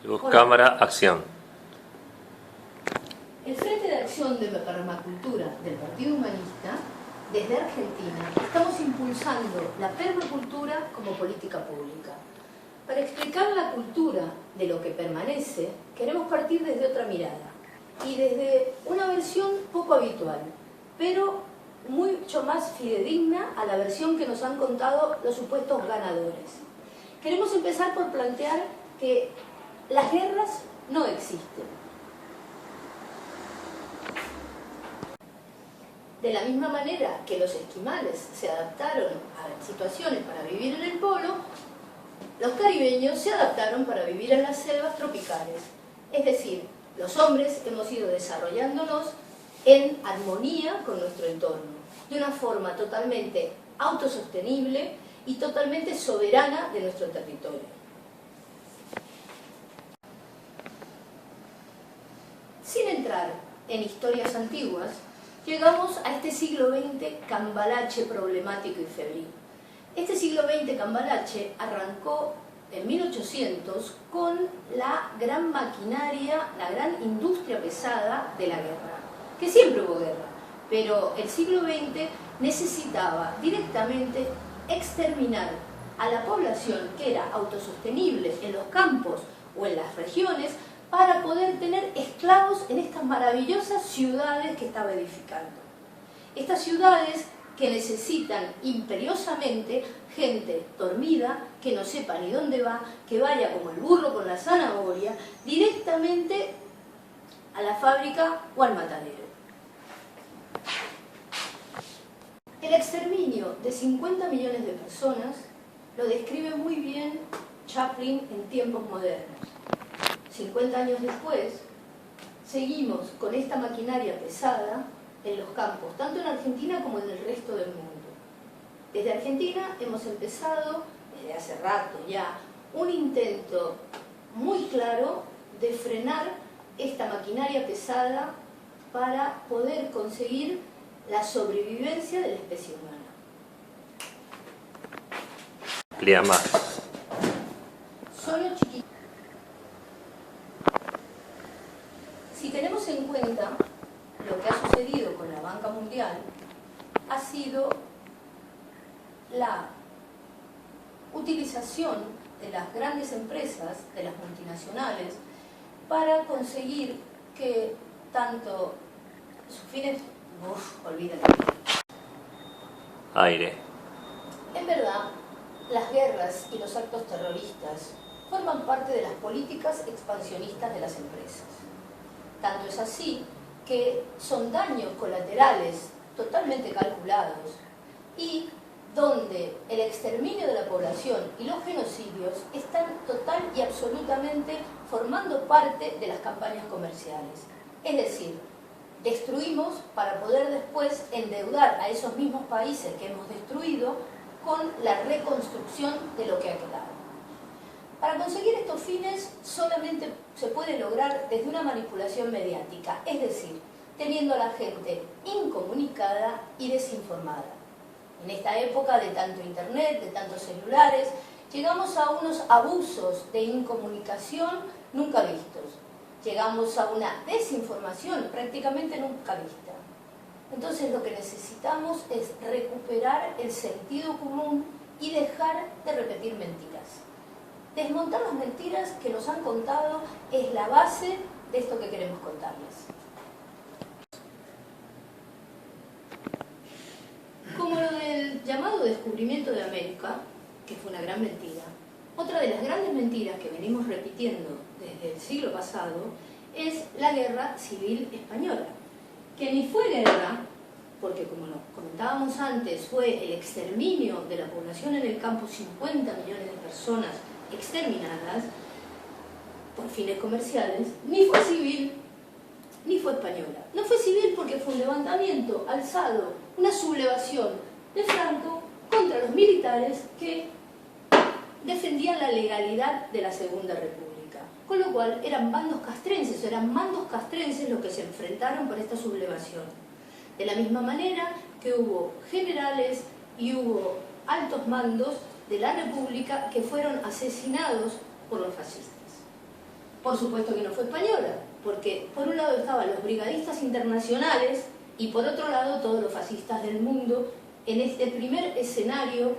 Luz, cámara, acción. El Frente de Acción de Permacultura del Partido Humanista, desde Argentina, estamos impulsando la permacultura como política pública. Para explicar la cultura de lo que permanece, queremos partir desde otra mirada y desde una versión poco habitual, pero mucho más fidedigna a la versión que nos han contado los supuestos ganadores. Queremos empezar por plantear que las guerras no existen. De la misma manera que los esquimales se adaptaron a situaciones para vivir en el polo, los caribeños se adaptaron para vivir en las selvas tropicales. Es decir, los hombres hemos ido desarrollándonos en armonía con nuestro entorno, de una forma totalmente autosostenible y totalmente soberana de nuestro territorio. Sin entrar en historias antiguas, llegamos a este siglo XX cambalache problemático y febril. Este siglo XX cambalache arrancó en 1800 con la gran maquinaria, la gran industria pesada de la guerra, que siempre hubo guerra, pero el siglo XX necesitaba directamente exterminar a la población que era autosostenible en los campos o en las regiones para poder tener esclavos en estas maravillosas ciudades que estaba edificando. Estas ciudades que necesitan imperiosamente gente dormida, que no sepa ni dónde va, que vaya como el burro con la zanahoria, directamente a la fábrica o al matadero. El exterminio de 50 millones de personas lo describe muy bien Chaplin en Tiempos Modernos. 50 años después, seguimos con esta maquinaria pesada en los campos, tanto en Argentina como en el resto del mundo. Desde Argentina hemos empezado, desde hace rato ya, un intento muy claro de frenar esta maquinaria pesada para poder conseguir la sobrevivencia de la especie humana. Amplía más. Solo chiquito. Si tenemos en cuenta lo que ha sucedido con la banca mundial, ha sido la utilización de las grandes empresas, de las multinacionales, para conseguir que tanto sus fines... olvídate. Aire. En verdad, las guerras y los actos terroristas forman parte de las políticas expansionistas de las empresas. Tanto es así que son daños colaterales totalmente calculados y donde el exterminio de la población y los genocidios están total y absolutamente formando parte de las campañas comerciales. Es decir, destruimos para poder después endeudar a esos mismos países que hemos destruido con la reconstrucción de lo que ha quedado. Para conseguir estos fines solamente se puede lograr desde una manipulación mediática, es decir, teniendo a la gente incomunicada y desinformada. En esta época de tanto internet, de tantos celulares, llegamos a unos abusos de incomunicación nunca vistos. Llegamos a una desinformación prácticamente nunca vista. Entonces lo que necesitamos es recuperar el sentido común y dejar de repetir mentiras. Desmontar las mentiras que nos han contado es la base de esto que queremos contarles. Como lo del llamado descubrimiento de América, que fue una gran mentira, otra de las grandes mentiras que venimos repitiendo desde el siglo pasado es la Guerra Civil Española, que ni fue guerra, porque como lo comentábamos antes, fue el exterminio de la población en el campo, 50 millones de personas exterminadas por fines comerciales, ni fue civil, ni fue española. No fue civil porque fue un levantamiento alzado, una sublevación de Franco contra los militares que defendían la legalidad de la Segunda República. Con lo cual eran bandos castrenses, eran mandos castrenses los que se enfrentaron por esta sublevación. De la misma manera que hubo generales y hubo altos mandos de la República que fueron asesinados por los fascistas. Por supuesto que no fue española, porque por un lado estaban los brigadistas internacionales y por otro lado todos los fascistas del mundo, en este primer escenario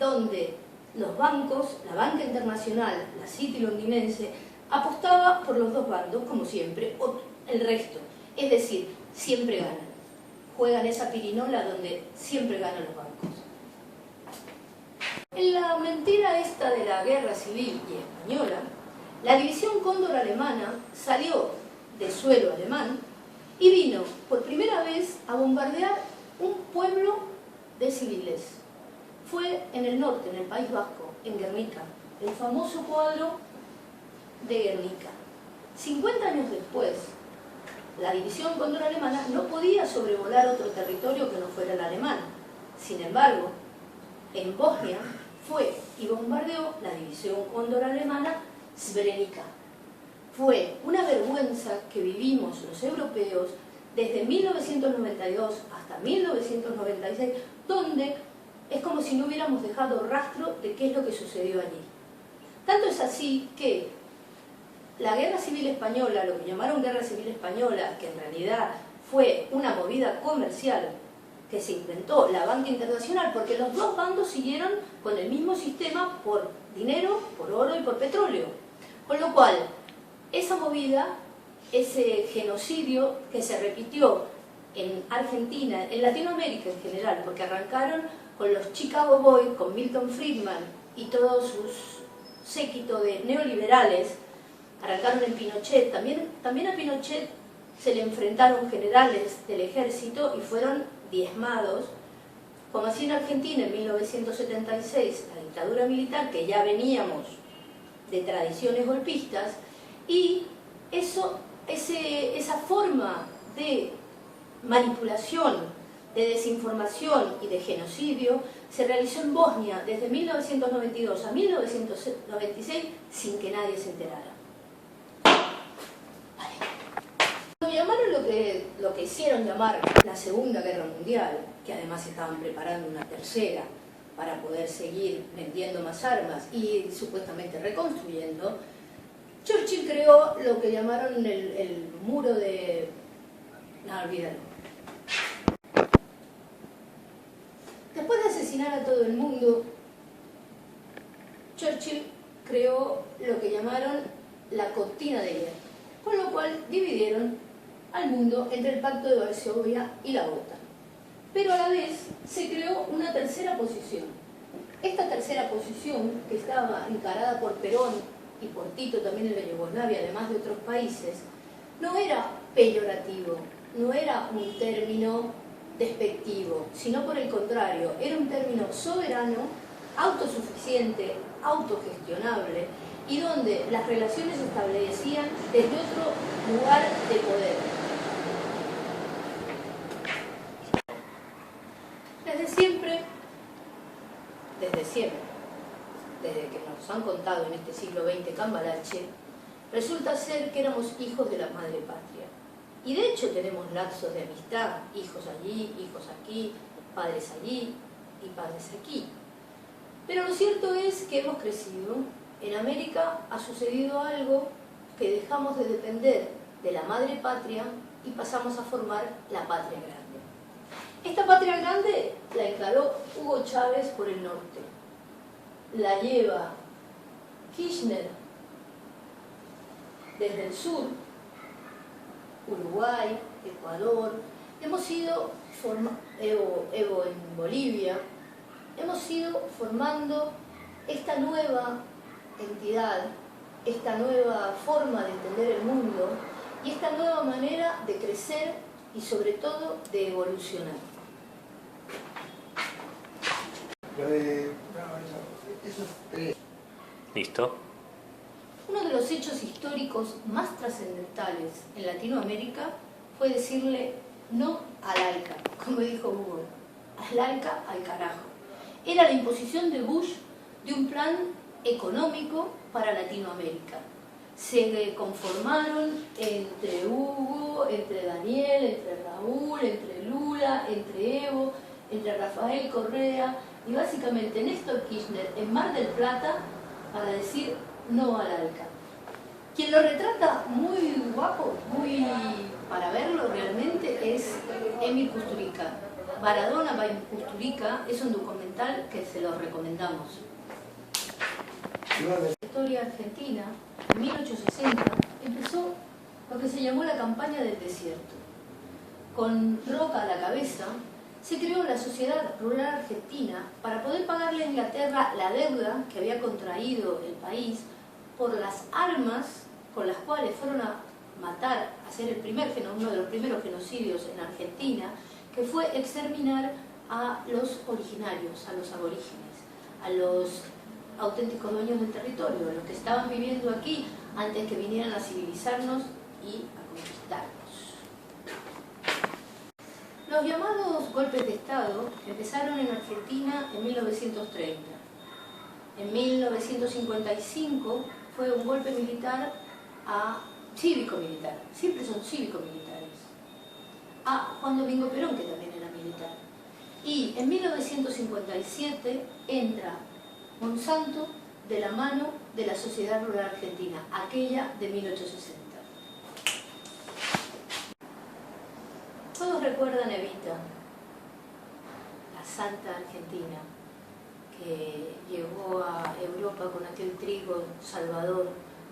donde los bancos, la banca internacional, la City londinense, apostaba por los dos bandos, como siempre, o el resto. Es decir, siempre ganan. Juegan esa pirinola donde siempre ganan los bancos. En la mentira esta de la guerra civil y española, la división Cóndor alemana salió de suelo alemán y vino por primera vez a bombardear un pueblo de civiles. Fue en el norte, en el País Vasco, en Guernica, el famoso cuadro de Guernica. 50 años después, la división Cóndor alemana no podía sobrevolar otro territorio que no fuera el alemán. Sin embargo, en Bosnia fue y bombardeó la división Cóndor alemana Srebrenica. Fue una vergüenza que vivimos los europeos desde 1992 hasta 1996, donde es como si no hubiéramos dejado rastro de qué es lo que sucedió allí. Tanto es así que la Guerra Civil Española, lo que llamaron Guerra Civil Española, que en realidad fue una movida comercial que se inventó la banca internacional, porque los dos bandos siguieron con el mismo sistema por dinero, por oro y por petróleo. Con lo cual, esa movida, ese genocidio que se repitió en Argentina, en Latinoamérica en general, porque arrancaron con los Chicago Boys, con Milton Friedman y todo su séquito de neoliberales, arrancaron en Pinochet, también a Pinochet se le enfrentaron generales del ejército y fueron diezmados, como así en Argentina en 1976, la dictadura militar, que ya veníamos de tradiciones golpistas, y esa forma de manipulación, de desinformación y de genocidio se realizó en Bosnia desde 1992 a 1996 sin que nadie se enterara. Cuando llamaron lo que hicieron llamar la Segunda Guerra Mundial, que además estaban preparando una tercera para poder seguir vendiendo más armas y supuestamente reconstruyendo, Churchill creó lo que llamaron el muro de... no, olvídalo. Después de asesinar a todo el mundo, Churchill creó lo que llamaron la cortina de hierro, con lo cual dividieron al mundo entre el Pacto de Varsovia y la OTAN. Pero a la vez se creó una tercera posición. Esta tercera posición, que estaba encarada por Perón y por Tito también en la Yugoslavia, además de otros países, no era peyorativo, no era un término despectivo, sino por el contrario, era un término soberano, autosuficiente, autogestionable, y donde las relaciones se establecían desde otro lugar de poder. Desde que nos han contado en este siglo XX Cambalache, resulta ser que éramos hijos de la madre patria. Y de hecho tenemos lazos de amistad, hijos allí, hijos aquí, padres allí y padres aquí. Pero lo cierto es que hemos crecido. En América ha sucedido algo que dejamos de depender de la madre patria y pasamos a formar la patria grande. Esta patria grande la encaró Hugo Chávez por el norte. La lleva Kirchner desde el sur, Uruguay, Ecuador, hemos ido Evo en Bolivia, hemos ido formando esta nueva entidad, esta nueva forma de entender el mundo y esta nueva manera de crecer y sobre todo de evolucionar. ¿Listo? Uno de los hechos históricos más trascendentales en Latinoamérica fue decirle no al ALCA, como dijo Hugo, al ALCA al carajo. Era la imposición de Bush de un plan económico para Latinoamérica. Se conformaron entre Hugo, entre Daniel, entre Raúl, entre Lula, entre Evo, entre Rafael Correa y básicamente Néstor Kirchner en Mar del Plata para decir no al ALCA. Quien lo retrata muy guapo, muy para verlo realmente, es Emil Kusturica. Maradona by Kusturica es un documental que se lo recomendamos. La historia argentina, en 1860, empezó lo que se llamó la campaña del desierto. Con Roca a la cabeza, se creó la Sociedad Rural Argentina para poder pagarle a Inglaterra la deuda que había contraído el país por las armas con las cuales fueron a matar, a hacer uno de los primeros genocidios en Argentina, que fue exterminar a los originarios, a los aborígenes, a los auténticos dueños del territorio, los que estaban viviendo aquí antes que vinieran a civilizarnos y a conquistarnos. Los llamados golpes de Estado empezaron en Argentina en 1930. En 1955 fue un golpe militar cívico-militar, siempre son cívico-militares, a Juan Domingo Perón, que también era militar. Y en 1957 entra Monsanto de la mano de la Sociedad Rural Argentina, aquella de 1860. Todos recuerdan Evita, la santa argentina, que llegó a Europa con aquel trigo salvador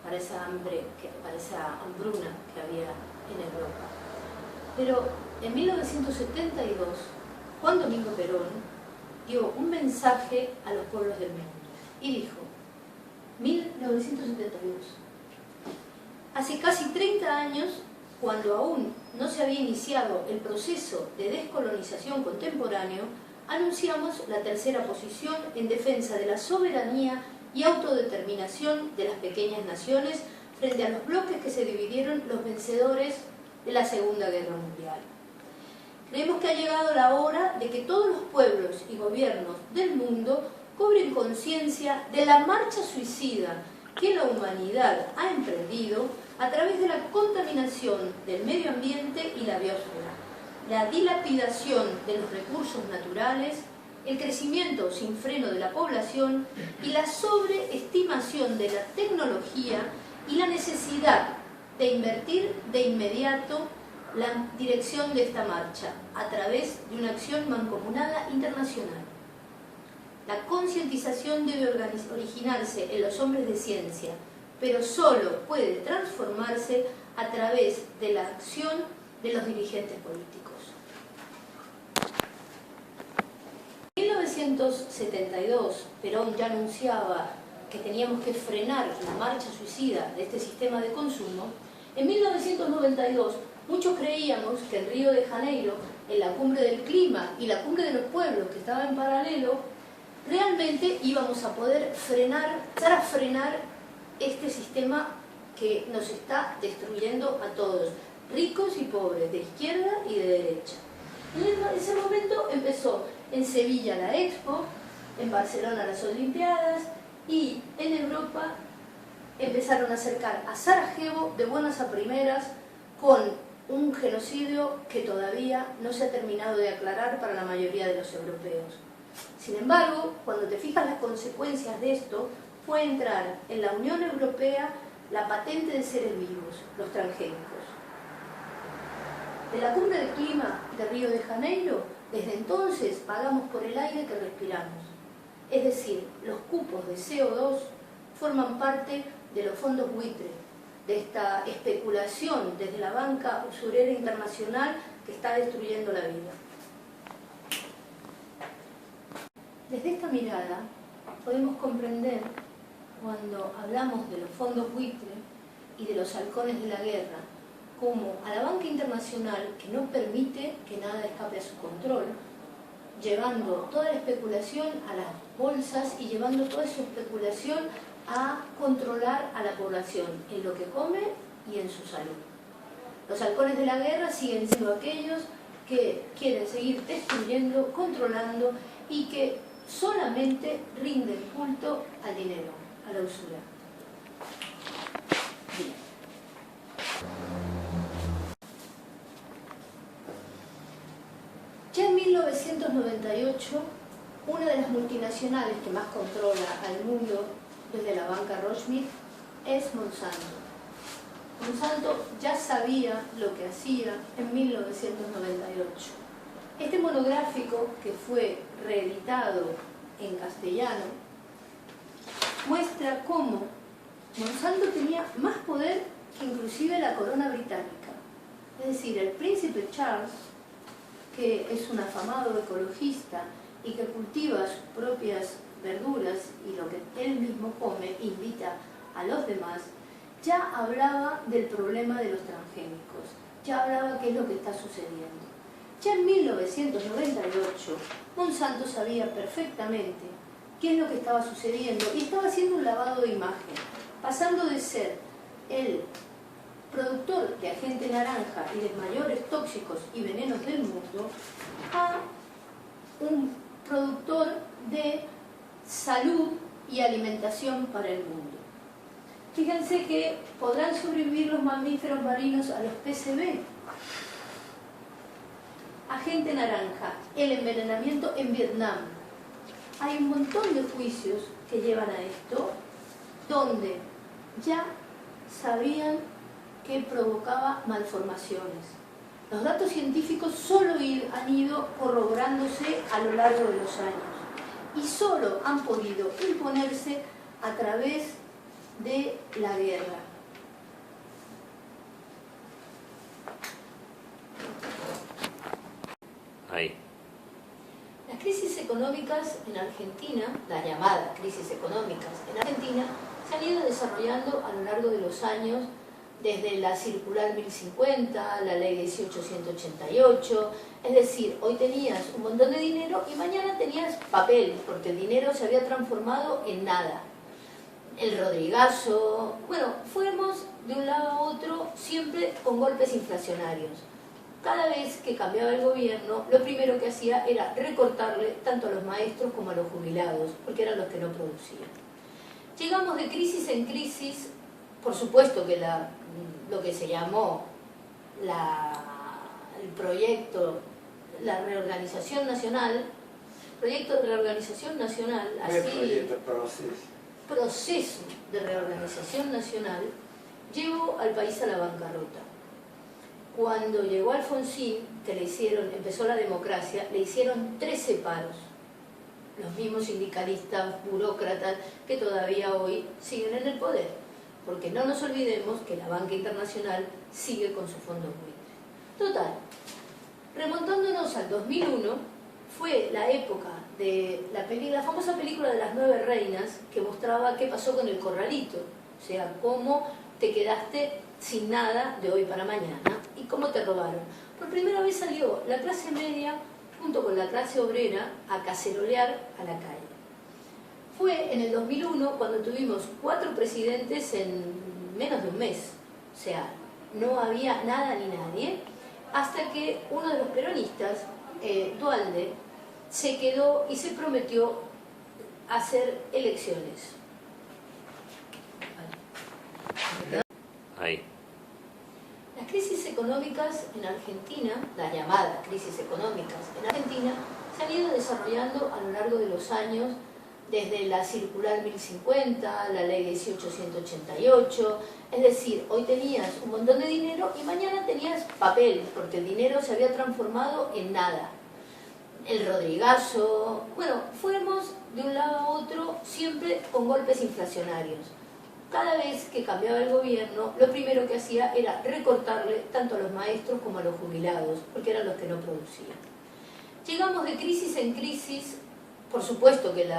para esa hambruna que había en Europa. Pero en 1972, Juan Domingo Perón dio un mensaje a los pueblos del mundo y dijo, 1972, hace casi 30 años, cuando aún no se había iniciado el proceso de descolonización contemporáneo, anunciamos la tercera posición en defensa de la soberanía y autodeterminación de las pequeñas naciones frente a los bloques que se dividieron los vencedores de la Segunda Guerra Mundial. Creemos que ha llegado la hora de que todos los pueblos y gobiernos del mundo cobren conciencia de la marcha suicida que la humanidad ha emprendido a través de la contaminación del medio ambiente y la biosfera, la dilapidación de los recursos naturales, el crecimiento sin freno de la población y la sobreestimación de la tecnología y la necesidad de invertir de inmediato la dirección de esta marcha a través de una acción mancomunada internacional. La concientización debe originarse en los hombres de ciencia, pero solo puede transformarse a través de la acción de los dirigentes políticos. En 1972, Perón ya anunciaba que teníamos que frenar la marcha suicida de este sistema de consumo. En 1992, muchos creíamos que en Río de Janeiro, en la cumbre del clima y la cumbre de los pueblos que estaba en paralelo, realmente íbamos a poder empezar a frenar este sistema que nos está destruyendo a todos, ricos y pobres, de izquierda y de derecha. En ese momento empezó en Sevilla la Expo, en Barcelona las Olimpiadas, y en Europa empezaron a acercar a Sarajevo de buenas a primeras con un genocidio que todavía no se ha terminado de aclarar para la mayoría de los europeos. Sin embargo, cuando te fijas las consecuencias de esto, fue entrar en la Unión Europea la patente de seres vivos, los transgénicos. De la cumbre del clima de Río de Janeiro, desde entonces pagamos por el aire que respiramos. Es decir, los cupos de CO2 forman parte de los fondos buitre, de esta especulación desde la banca usurera internacional que está destruyendo la vida. Desde esta mirada podemos comprender, cuando hablamos de los fondos buitre y de los halcones de la guerra, como a la banca internacional que no permite que nada escape a su control, llevando toda la especulación a las bolsas y llevando toda esa especulación a controlar a la población en lo que come y en su salud. Los halcones de la guerra siguen siendo aquellos que quieren seguir destruyendo, controlando y que solamente rinden culto al dinero, a la usura. Bien. Ya en 1998, una de las multinacionales que más controla al mundo desde la banca Rothschild es Monsanto. Monsanto ya sabía lo que hacía en 1998. Este monográfico, que fue reeditado en castellano, muestra cómo Monsanto tenía más poder que inclusive la corona británica. Es decir, el príncipe Charles, que es un afamado ecologista y que cultiva sus propias verduras y lo que él mismo come, invita a los demás, ya hablaba del problema de los transgénicos, ya hablaba qué es lo que está sucediendo. Ya en 1998, Monsanto sabía perfectamente qué es lo que estaba sucediendo y estaba haciendo un lavado de imagen, pasando de ser el productor de agente naranja y de mayores tóxicos y venenos del mundo a un productor de salud y alimentación para el mundo. Fíjense que podrán sobrevivir los mamíferos marinos a los PCB. Agente naranja, el envenenamiento en Vietnam. Hay un montón de juicios que llevan a esto, donde ya sabían que provocaba malformaciones. Los datos científicos solo han ido corroborándose a lo largo de los años y solo han podido imponerse a través de la guerra. Ahí. Las crisis económicas en Argentina, la llamada crisis económicas en Argentina, se han ido desarrollando a lo largo de los años, desde la circular 1050, la ley 18188, es decir, hoy tenías un montón de dinero y mañana tenías papel, porque el dinero se había transformado en nada. El Rodrigazo, bueno, fuimos de un lado a otro siempre con golpes inflacionarios. Cada vez que cambiaba el gobierno, lo primero que hacía era recortarle tanto a los maestros como a los jubilados, porque eran los que no producían. Llegamos de crisis en crisis, por supuesto que lo que se llamó el proyecto, la reorganización nacional, proyecto de reorganización nacional, así, proceso de reorganización nacional, llevó al país a la bancarrota. Cuando llegó Alfonsín, que empezó la democracia, le hicieron 13 paros. Los mismos sindicalistas, burócratas, que todavía hoy siguen en el poder. Porque no nos olvidemos que la banca internacional sigue con su fondo buitre. Total, remontándonos al 2001, fue la época de la famosa película de las 9 reinas, que mostraba qué pasó con el corralito. O sea, cómo te quedaste sin nada de hoy para mañana y cómo te robaron. Por primera vez salió la clase media junto con la clase obrera a cacerolear a la calle. Fue en el 2001 cuando tuvimos 4 presidentes en menos de un mes. O sea, no había nada ni nadie, hasta que uno de los peronistas, Duhalde, se quedó y se prometió hacer elecciones. Ahí. Las crisis económicas en Argentina, la llamada crisis económicas en Argentina, se han ido desarrollando a lo largo de los años, desde la circular 1050, la ley 18188, es decir, hoy tenías un montón de dinero y mañana tenías papel, porque el dinero se había transformado en nada. El Rodrigazo, bueno, fuimos de un lado a otro siempre con golpes inflacionarios. Cada vez que cambiaba el gobierno, lo primero que hacía era recortarle tanto a los maestros como a los jubilados, porque eran los que no producían. Llegamos de crisis en crisis, por supuesto que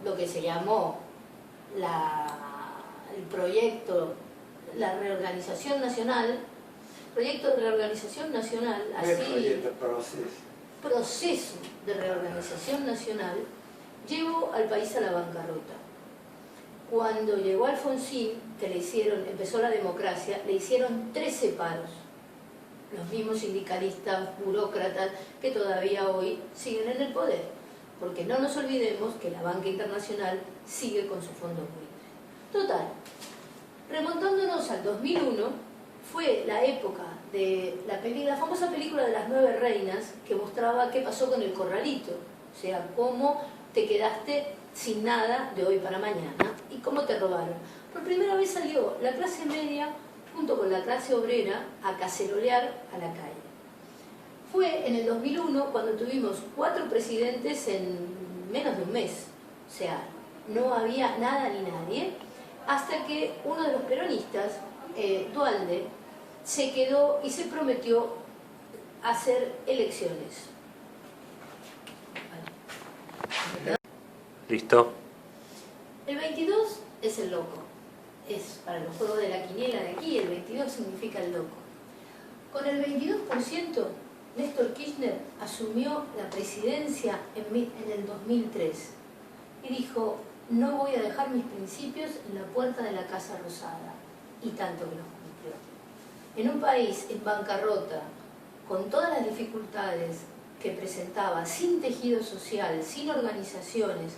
lo que se llamó el proyecto, la reorganización nacional, proyecto de reorganización nacional, así, proceso de reorganización nacional, llevó al país a la bancarrota. Cuando llegó Alfonsín, que empezó la democracia, le hicieron 13 paros. Los mismos sindicalistas, burócratas, que todavía hoy siguen en el poder. Porque no nos olvidemos que la banca internacional sigue con su fondo buitre. Total, remontándonos al 2001, fue la época de la famosa película de las 9 reinas, que mostraba qué pasó con el corralito. O sea, cómo te quedaste sin nada de hoy para mañana y cómo te robaron. Por primera vez salió la clase media junto con la clase obrera, a cacerolear a la calle. Fue en el 2001 cuando tuvimos 4 presidentes en menos de un mes, o sea, no había nada ni nadie, hasta que uno de los peronistas, Duhalde, se quedó y se prometió hacer elecciones. ¿Listo? El 22 es el loco. Es para los juegos de la quiniela de aquí, el 22 significa el loco. Con el 22%, Néstor Kirchner asumió la presidencia en el 2003 y dijo: no voy a dejar mis principios en la puerta de la Casa Rosada. Y tanto que los cumplió. En un país en bancarrota, con todas las dificultades que presentaba, sin tejido social, sin organizaciones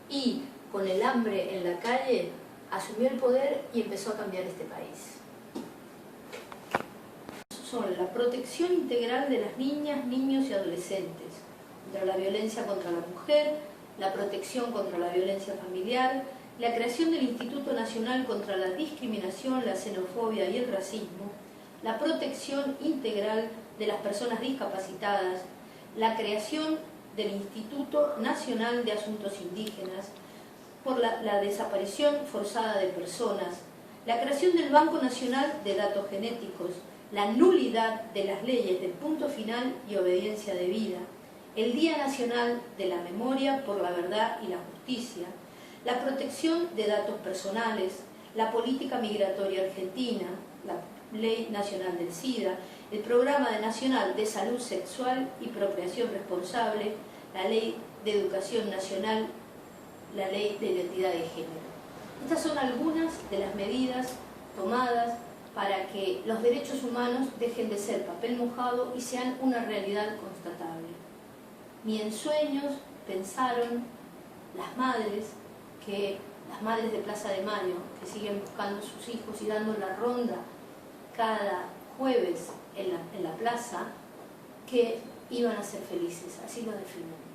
y con el hambre en la calle, asumió el poder y empezó a cambiar este país. Son la protección integral de las niñas, niños y adolescentes contra la violencia contra la mujer, la protección contra la violencia familiar, la creación del Instituto Nacional contra la Discriminación, la Xenofobia y el Racismo, la protección integral de las personas discapacitadas, la creación del Instituto Nacional de Asuntos Indígenas, por la desaparición forzada de personas, la creación del Banco Nacional de Datos Genéticos, la nulidad de las leyes del punto final y obediencia debida, el Día Nacional de la Memoria por la Verdad y la Justicia, la protección de datos personales, la política migratoria argentina, la Ley Nacional del SIDA, el Programa Nacional de Salud Sexual y Procreación Responsable, la Ley de Educación Nacional, la Ley de Identidad de Género. Estas son algunas de las medidas tomadas para que los derechos humanos dejen de ser papel mojado y sean una realidad constatable. Ni en sueños pensaron las madres de Plaza de Mayo, que siguen buscando a sus hijos y dando la ronda cada jueves en la plaza, que iban a ser felices. Así lo definen.